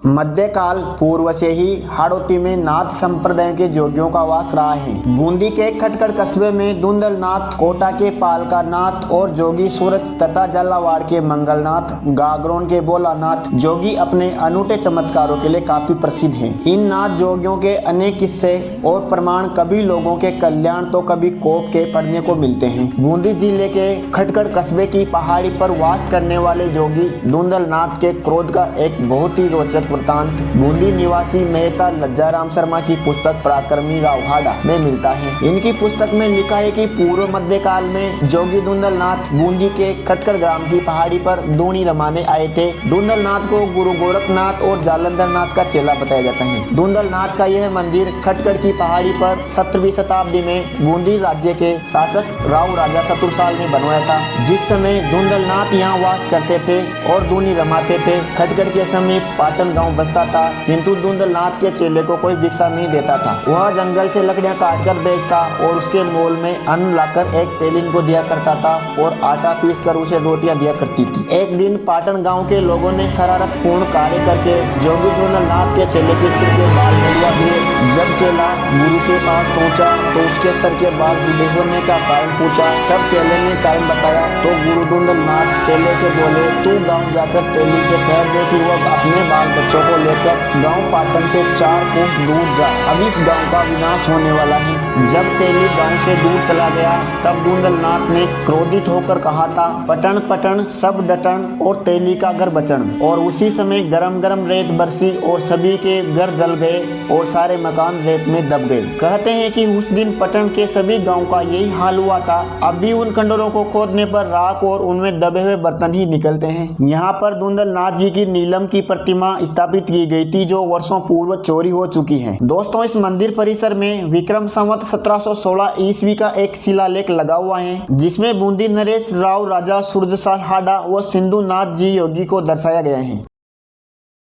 मध्यकाल पूर्व से ही हाड़ौती में नाथ संप्रदाय के जोगियों का वास रहा है। बूंदी के खटखड़ कस्बे में धुंधल नाथ, कोटा के पालका नाथ और जोगी सूरज तथा झालावाड़ के मंगलनाथ, गागरोन के भोलानाथ जोगी अपने अनूठे चमत्कारों के लिए काफी प्रसिद्ध हैं। इन नाथ जोगियों के अनेक किस्से और प्रमाण कभी लोगों के कल्याण तो कभी कोप के पढ़ने को मिलते हैं। बूंदी जिले के खटखड़ कस्बे की पहाड़ी पर वास करने वाले जोगी धुंधल नाथ के क्रोध का एक बहुत ही रोचक वृतांत बूंदी निवासी मेहता लज्जाराम शर्मा की पुस्तक पराक्रमी राव हाड़ा में मिलता है। इनकी पुस्तक में लिखा है कि पूर्व मध्यकाल में जोगी धुंधल नाथ बूंदी के खटखड़ ग्राम की पहाड़ी पर दूनी रमाने आए थे। धुंधल नाथ को गुरु गोरखनाथ और जालंधर नाथ का चेला बताया जाता है। धुंधल नाथ का यह मंदिर खटखड़ की पहाड़ी पर 17वीं शताब्दी में बूंदी राज्य के शासक राव राजा चतुरसाल ने बनवाया था। जिस समय धुंधल नाथ यहाँ वास करते थे और दूनी रमाते थे। खटखड़ के समीप पाटन गांव बसता था, किंतु धुंधल नाथ के चेले को कोई भिक्षा नहीं देता था। वह जंगल से लकड़ियां काटकर बेचता और उसके मोल में अन्न लाकर एक तेलिन को दिया करता था और आटा पीसकर उसे रोटियां दिया करती थी। एक दिन पाटन गांव के लोगों ने शरारत पूर्ण कार्य करके जोगी धुंधल नाथ के चेले के सिर के बाल मुड़वा दिए। जब चेला गुरु के पास पहुंचा तो उसके सर के बाल बूढ़े होने का कारण पूछा। तब चेले ने कारण बताया तो गुरु धुंधल नाथ चेले से बोले, तू गाँव जाकर तेली से कह दे कि वह अपने बाल बच्चों को लेकर गांव पाटन से 4 कोस दूर जा। अब इस गांव का विनाश होने वाला है। जब तेली गांव से दूर चला गया तब धुंधल नाथ ने क्रोधित होकर कहा था, पटन पटन सब डटन और तेली का घर बचन। और उसी समय गरम गरम रेत बरसी और सभी के घर जल गए और सारे मकान रेत में दब गए। कहते हैं कि उस दिन पटन के सभी गाँव का यही हाल हुआ था। अब भी उन खंडरों को खोदने पर राख और उनमें दबे हुए बर्तन ही निकलते हैं। यहाँ पर धुंधल नाथ जी की नीलम की प्रतिमा स्थापित की गई थी जो वर्षों पूर्व चोरी हो चुकी है। दोस्तों, इस मंदिर परिसर में विक्रम संवत 1716 ईस्वी का एक शिलालेख लगा हुआ है जिसमें बूंदी नरेश राव राजा सूरजसाल हाड़ा व सिंधु नाथ जी योगी को दर्शाया गया है।